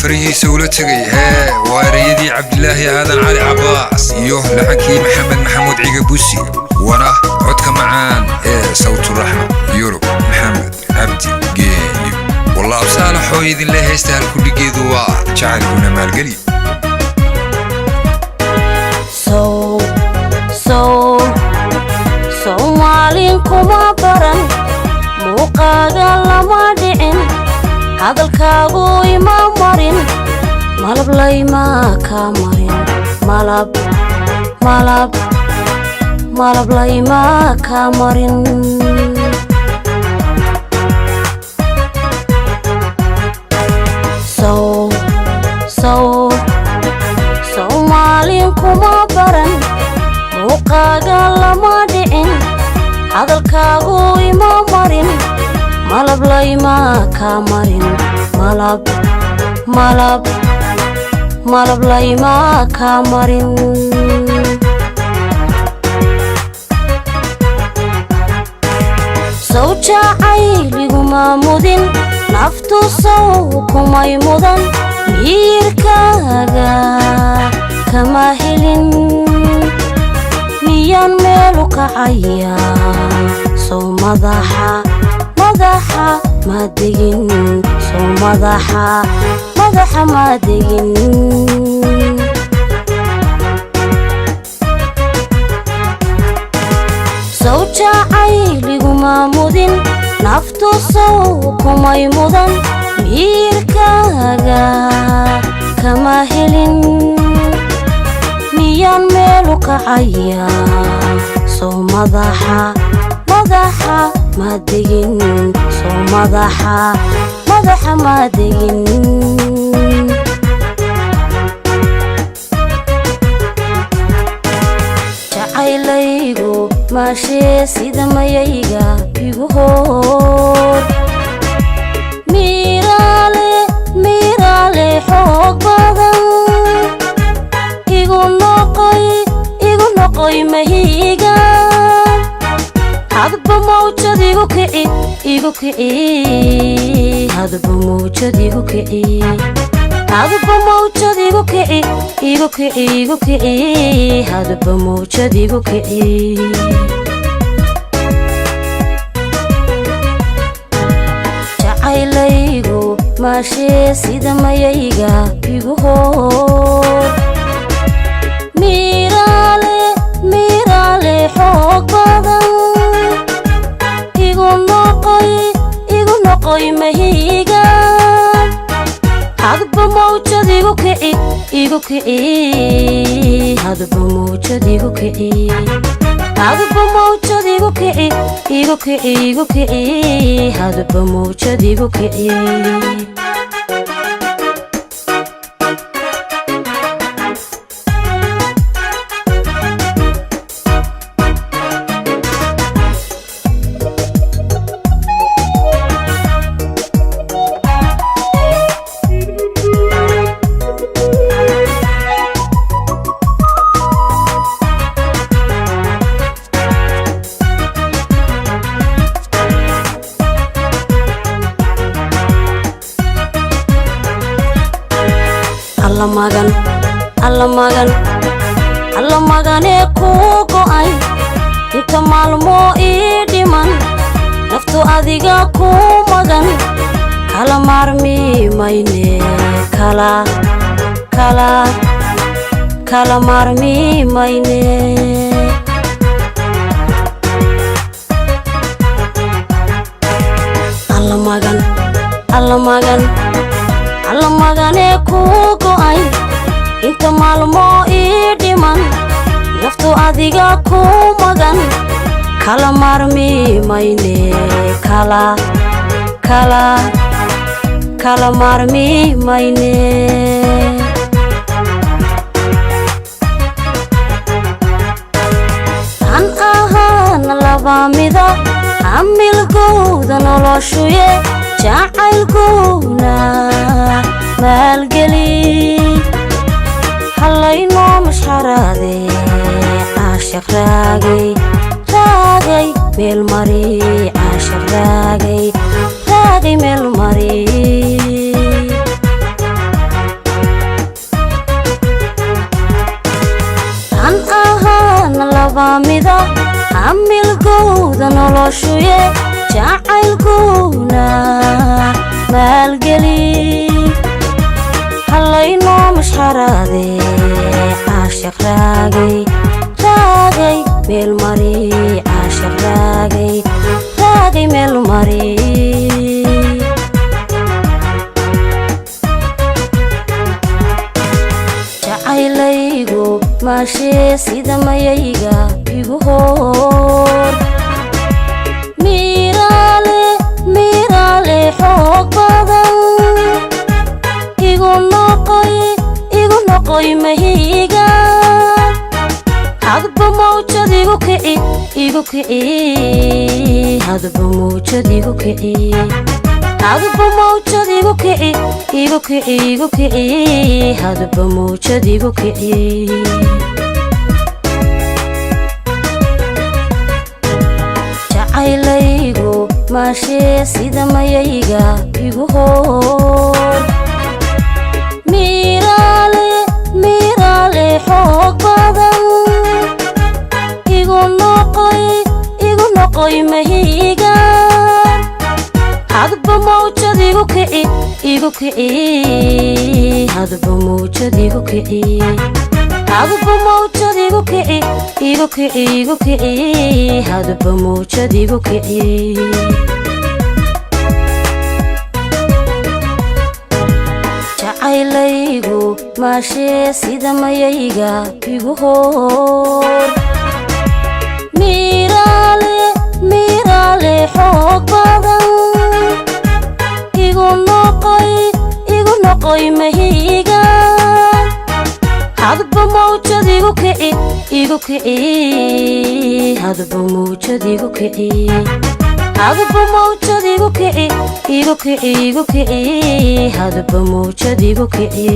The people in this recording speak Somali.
فريه سولتغي واريدي عبد الله هذا علي عباس يوه لحكي محمد محمود عيقبوسي وانا عدك معان صوت الرحمة يورو محمد عبدي قيني والله بصالح حويد الله يستاهل كل قيدوا جعلونا مال قليل Soomaalinku baran muuqaaga lama dhicin hadalkaagu ima marin malab layma ka marin malab layma ka marin Soomaalinku baran muuqaaga lama dhicin hadalkaagu ima marin malab layma ka marin malab layma ka marin soo jacayliguma mudin naftu soo kumay mudan miirkaaga kama helin miyaan meel u kacaya soo madaxa ma degin soo madaxa ma degin soo jacayliguma mudin naftu soo kumay mudan miirkaaga kama helin miyaan meel u kacaya soo madaxa ma degin soo madaxa ma degin jacaylaygu maashee sida mayayga igu hor miiraale xoog badan igu noqoy mahiga hadba mawjad igu kici hadba mawjad igu kici hadba mawjad igu kici jacaylaygu maashee sida mayayga igu hor miiraale xoog badan igu noqoy mahiga hadba mawjad igu kici hadba mawjad igu kici hadba mawjad igu kici hadba mawjad igu kici alla magane ku go'ay inta maalmo ii dhiman naftu adiga ku magan kala maarmi mayne kala maarmi mayne alla magane ku go'ay inta maalmo ii dhiman naftu adiga ku magan kala maarmi mayne kala maarmi mayne tan ahaan laba mida amilgooda noloshuye jacaylguna maalgeli hallayno mashxaraade caashaq raagay meel mari caashaq raagay meel mari mida hamilgowda noloshuye jacaylkuna maalgeli hallaynoo mashxaraade caashiq raagay raagay meel mari caashiq raagay raagay meel mari jacaylaygu maashee sida mayayga igu hor miiraale xoog badan igu noqoy mahiga hadba mawjad igu kici hadba mawjad igu kici hadba mawjad igu kici hadba mawjad igu kici jacaylaygu maashee sida mayayga igu hor miiraale xoog badan igu noqoy mahiga hadba mawjad igu kici hadba mawjad igu kici hadba mawjad igu kici hadba mawjad igu kici jacaylaygu maashee sida mayayga igu hor miiraale xoog badan igu noqoy mahiga hadba mawjad igu kici hadba mawjad igu kici hadba mawjad igu kici hadba mawjad igu kici